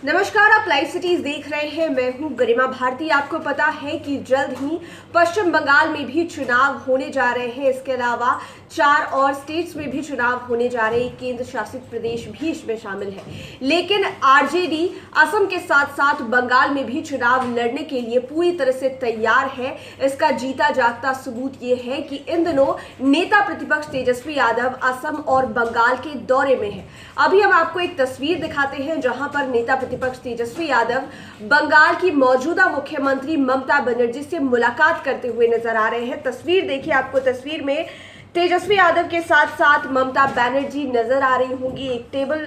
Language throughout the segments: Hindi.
नमस्कार, आप लाइव सिटीज देख रहे हैं। मैं हूं गरिमा भारती। आपको पता है कि जल्द ही पश्चिम बंगाल में भी चुनाव होने जा रहे हैं। इसके अलावा 4 और स्टेट्स में भी चुनाव होने जा रहे हैं। केंद्र शासित प्रदेश भी इसमें शामिल है। लेकिन आरजेडी असम के साथ साथ बंगाल में भी चुनाव लड़ने के लिए पूरी तरह से तैयार है। इसका जीता जागता सबूत ये है कि इन दिनों नेता प्रतिपक्ष तेजस्वी यादव असम और बंगाल के दौरे में है। अभी हम आपको एक तस्वीर दिखाते हैं जहां पर नेता प्रतिपक्ष तेजस्वी यादव बंगाल की मौजूदा मुख्यमंत्री ममता बनर्जी से मुलाकात करते हुए नजर आ रहे हैं। तस्वीर देखिए, आपको तस्वीर में तेजस्वी यादव के साथ साथ ममता बनर्जी नजर आ रही होंगी। एक टेबल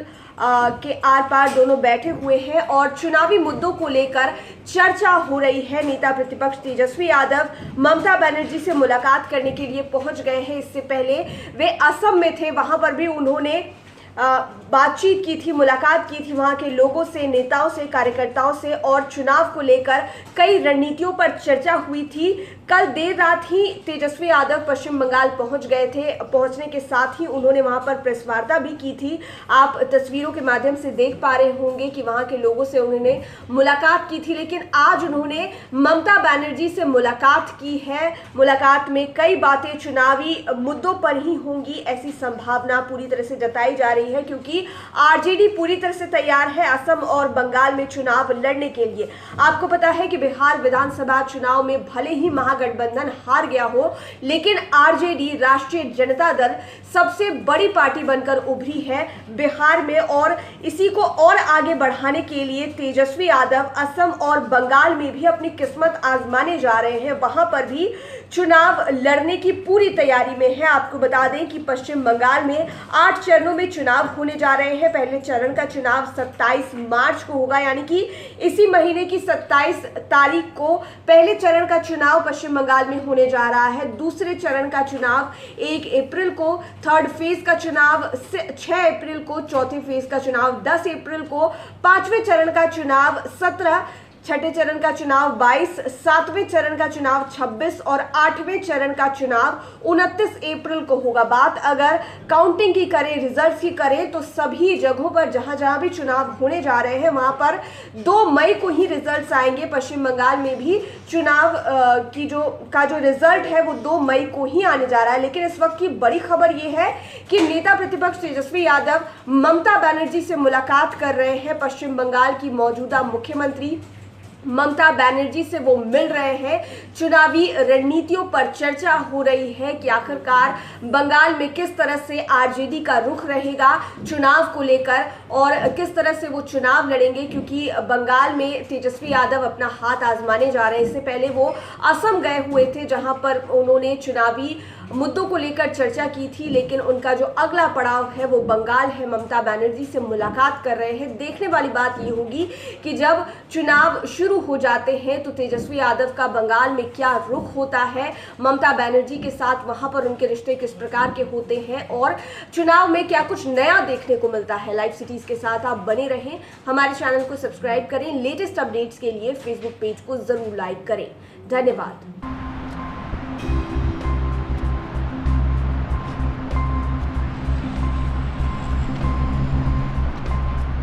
के आर पार दोनों बैठे हुए हैं और चुनावी मुद्दों को लेकर चर्चा हो रही है। नेता प्रतिपक्ष तेजस्वी यादव ममता बनर्जी से मुलाकात करने के लिए पहुंच गए हैं। इससे पहले वे असम में थे, वहां पर भी उन्होंने बातचीत की थी, मुलाकात की थी वहां के लोगों से, नेताओं से, कार्यकर्ताओं से और चुनाव को लेकर कई रणनीतियों पर चर्चा हुई थी। कल देर रात ही तेजस्वी यादव पश्चिम बंगाल पहुंच गए थे। पहुंचने के साथ ही उन्होंने वहां पर प्रेस वार्ता भी की थी। आप तस्वीरों के माध्यम से देख पा रहे होंगे कि वहां के लोगों से उन्होंने मुलाकात की थी। लेकिन आज उन्होंने ममता बनर्जी से मुलाकात की है। मुलाकात में कई बातें चुनावी मुद्दों पर ही होंगी, ऐसी संभावना पूरी तरह से जताई जा रही है, क्योंकि आरजेडी पूरी तरह से तैयार है असम और बंगाल में चुनाव लड़ने के लिए। आपको पता है कि बिहार विधानसभा चुनाव में भले ही महागठबंधन हार गया हो, लेकिन आरजेडी राष्ट्रीय जनता दल सबसे बड़ी पार्टी बनकर उभरी है बिहार में और इसी को और आगे बढ़ाने के लिए तेजस्वी यादव असम और बंगाल में भी अपनी किस्मत आजमाने जा रहे हैं। वहां पर भी चुनाव लड़ने की पूरी तैयारी में है। आपको बता दें कि पश्चिम बंगाल में 8 चरणों में चुनाव होने जा रहे हैं। पहले चरण का चुनाव 27 मार्च को होगा, यानी कि इसी महीने की 27 तारीख को पहले चरण का चुनाव पश्चिम बंगाल में होने जा रहा है। दूसरे चरण का चुनाव 1 अप्रैल को, थर्ड फेज का चुनाव 6 अप्रैल को, चौथे फेज का चुनाव 10 अप्रैल को, पांचवें चरण का चुनाव 17, छठे चरण का चुनाव 22, सातवें चरण का चुनाव 26 और 8वें चरण का चुनाव 29 अप्रैल को होगा। बात अगर काउंटिंग की करें, रिजल्ट्स की करें, तो सभी जगहों पर जहां जहां भी चुनाव होने जा रहे हैं वहां पर 2 मई को ही रिजल्ट्स आएंगे। पश्चिम बंगाल में भी चुनाव का जो रिजल्ट है वो 2 मई को ही आने जा रहा है। लेकिन इस वक्त की बड़ी खबर ये है कि नेता प्रतिपक्ष तेजस्वी यादव ममता बनर्जी से मुलाकात कर रहे हैं। पश्चिम बंगाल की मौजूदा मुख्यमंत्री ममता बनर्जी से वो मिल रहे हैं। चुनावी रणनीतियों पर चर्चा हो रही है कि आखिरकार बंगाल में किस तरह से आरजेडी का रुख रहेगा चुनाव को लेकर और किस तरह से वो चुनाव लड़ेंगे, क्योंकि बंगाल में तेजस्वी यादव अपना हाथ आजमाने जा रहे हैं। इससे पहले वो असम गए हुए थे जहां पर उन्होंने चुनावी मुद्दों को लेकर चर्चा की थी। लेकिन उनका जो अगला पड़ाव है वो बंगाल है। ममता बनर्जी से मुलाकात कर रहे हैं। देखने वाली बात ये होगी कि जब चुनाव शुरू हो जाते हैं तो तेजस्वी यादव का बंगाल में क्या रुख होता है, ममता बनर्जी के साथ वहां पर उनके रिश्ते किस प्रकार के होते हैं और चुनाव में क्या कुछ नया देखने को मिलता है। लाइव सिटीज के साथ आप बने रहें, हमारे चैनल को सब्सक्राइब करें। लेटेस्ट अपडेट्स के लिए फेसबुक पेज को जरूर लाइक करें। धन्यवाद।